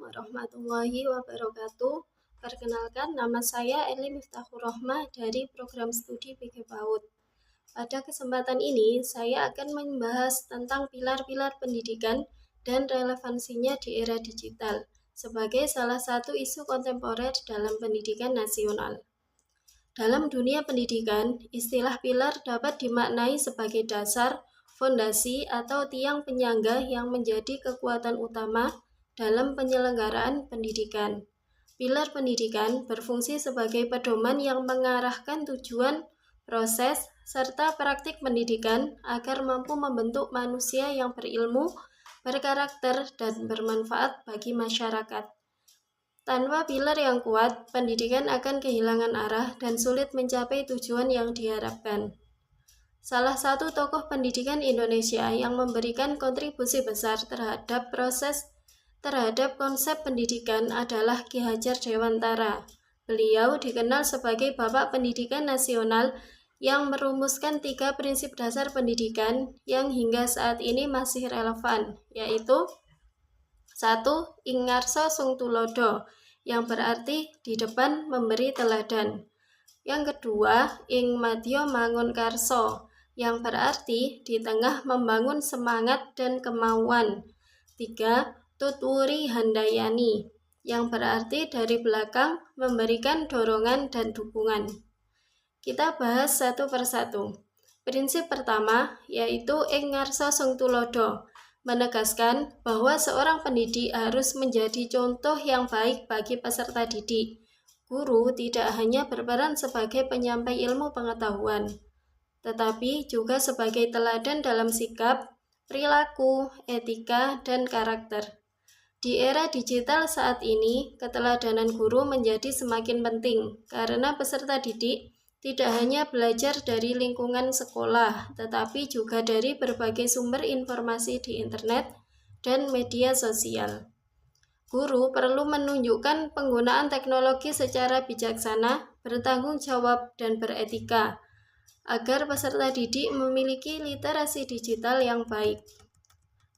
warahmatullahi wabarakatuh. Perkenalkan, nama saya Eli Miftahur Rohmah dari program studi PG PAUD. Pada kesempatan ini, saya akan membahas tentang pilar-pilar pendidikan dan relevansinya di era digital sebagai salah satu isu kontemporer dalam pendidikan nasional. Dalam dunia pendidikan, istilah pilar dapat dimaknai sebagai dasar, fondasi, atau tiang penyangga yang menjadi kekuatan utama dalam penyelenggaraan pendidikan. Pilar pendidikan berfungsi sebagai pedoman yang mengarahkan tujuan, proses, serta praktik pendidikan agar mampu membentuk manusia yang berilmu, berkarakter, dan bermanfaat bagi masyarakat. Tanpa pilar yang kuat, pendidikan akan kehilangan arah dan sulit mencapai tujuan yang diharapkan. Salah satu tokoh pendidikan Indonesia yang memberikan kontribusi besar terhadap konsep pendidikan adalah Ki Hajar Dewantara. Beliau dikenal sebagai Bapak Pendidikan Nasional yang merumuskan 3 prinsip dasar pendidikan yang hingga saat ini masih relevan, yaitu 1. Ing ngarsa sung tulodo, yang berarti di depan memberi teladan. Yang kedua, ing madya mangun karso, yang berarti di tengah membangun semangat dan kemauan. 3. Tutwuri handayani, yang berarti dari belakang memberikan dorongan dan dukungan. Kita bahas satu persatu. Prinsip pertama yaitu ing ngarsa sung tulodo, menegaskan bahwa seorang pendidik harus menjadi contoh yang baik bagi peserta didik. Guru tidak hanya berperan sebagai penyampai ilmu pengetahuan, tetapi juga sebagai teladan dalam sikap, perilaku, etika, dan karakter. Di era digital saat ini, keteladanan guru menjadi semakin penting karena peserta didik tidak hanya belajar dari lingkungan sekolah, tetapi juga dari berbagai sumber informasi di internet dan media sosial. Guru perlu menunjukkan penggunaan teknologi secara bijaksana, bertanggung jawab, dan beretika, agar peserta didik memiliki literasi digital yang baik.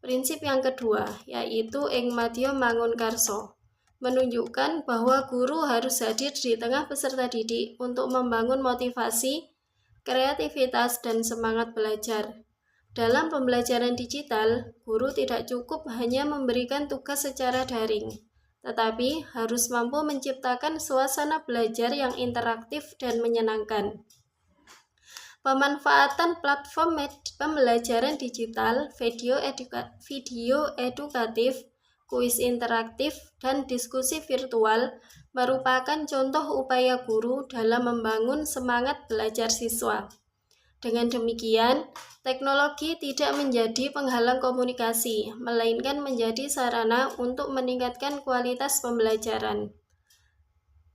Prinsip yang kedua, yaitu ing madya mangun karso, menunjukkan bahwa guru harus hadir di tengah peserta didik untuk membangun motivasi, kreativitas, dan semangat belajar. Dalam pembelajaran digital, guru tidak cukup hanya memberikan tugas secara daring, tetapi harus mampu menciptakan suasana belajar yang interaktif dan menyenangkan. Pemanfaatan platform pembelajaran digital, video edukatif, kuis interaktif, dan diskusi virtual merupakan contoh upaya guru dalam membangun semangat belajar siswa. Dengan demikian, teknologi tidak menjadi penghalang komunikasi, melainkan menjadi sarana untuk meningkatkan kualitas pembelajaran.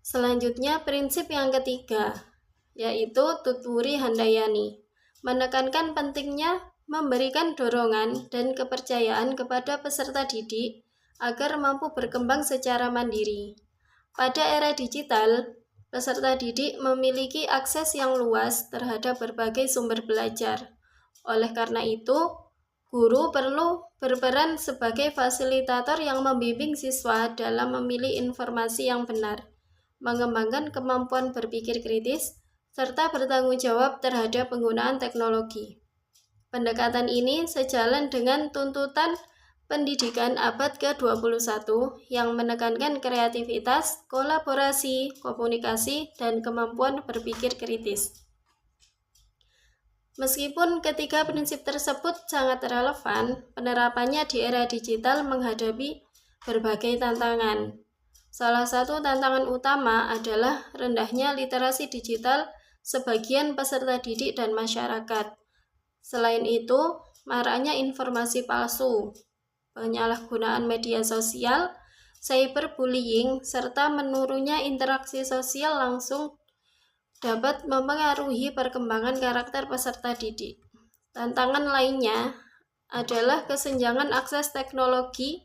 Selanjutnya, prinsip yang ketiga, yaitu tutwuri handayani, menekankan pentingnya memberikan dorongan dan kepercayaan kepada peserta didik agar mampu berkembang secara mandiri. Pada era digital, peserta didik memiliki akses yang luas terhadap berbagai sumber belajar. Oleh karena itu, guru perlu berperan sebagai fasilitator yang membimbing siswa dalam memilih informasi yang benar, mengembangkan kemampuan berpikir kritis, serta bertanggung jawab terhadap penggunaan teknologi. Pendekatan ini sejalan dengan tuntutan pendidikan abad ke-21 yang menekankan kreativitas, kolaborasi, komunikasi, dan kemampuan berpikir kritis. Meskipun ketiga prinsip tersebut sangat relevan, penerapannya di era digital menghadapi berbagai tantangan. Salah satu tantangan utama adalah rendahnya literasi digital sebagian peserta didik dan masyarakat. Selain itu, maraknya informasi palsu, penyalahgunaan media sosial, cyberbullying, serta menurunnya interaksi sosial langsung dapat mempengaruhi perkembangan karakter peserta didik. Tantangan lainnya adalah kesenjangan akses teknologi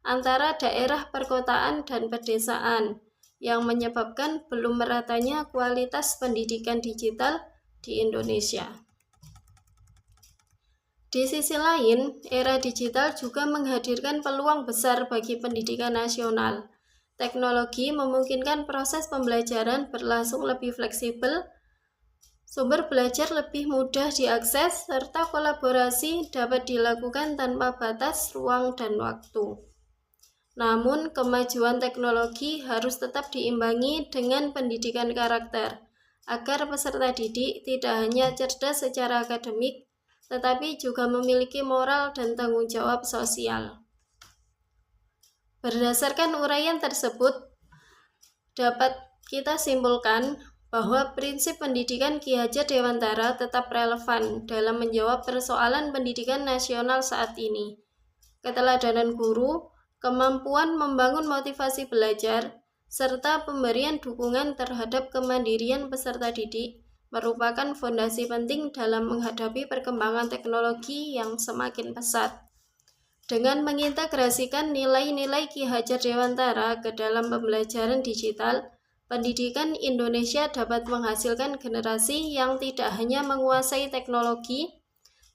antara daerah perkotaan dan pedesaan yang menyebabkan belum meratanya kualitas pendidikan digital di Indonesia. Di sisi lain, era digital juga menghadirkan peluang besar bagi pendidikan nasional. Teknologi memungkinkan proses pembelajaran berlangsung lebih fleksibel, sumber belajar lebih mudah diakses, serta kolaborasi dapat dilakukan tanpa batas ruang dan waktu. Namun, kemajuan teknologi harus tetap diimbangi dengan pendidikan karakter, agar peserta didik tidak hanya cerdas secara akademik, tetapi juga memiliki moral dan tanggung jawab sosial. Berdasarkan uraian tersebut, dapat kita simpulkan bahwa prinsip pendidikan Ki Hajar Dewantara tetap relevan dalam menjawab persoalan pendidikan nasional saat ini. Keteladanan guru, kemampuan membangun motivasi belajar, serta pemberian dukungan terhadap kemandirian peserta didik merupakan fondasi penting dalam menghadapi perkembangan teknologi yang semakin pesat. Dengan mengintegrasikan nilai-nilai Ki Hajar Dewantara ke dalam pembelajaran digital, pendidikan Indonesia dapat menghasilkan generasi yang tidak hanya menguasai teknologi,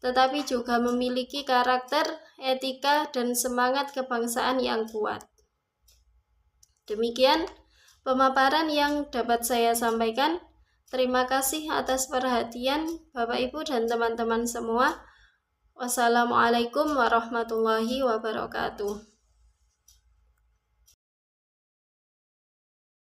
tetapi juga memiliki karakter, etika, dan semangat kebangsaan yang kuat. Demikian pemaparan yang dapat saya sampaikan. Terima kasih atas perhatian Bapak Ibu dan teman-teman semua. Wassalamualaikum warahmatullahi wabarakatuh.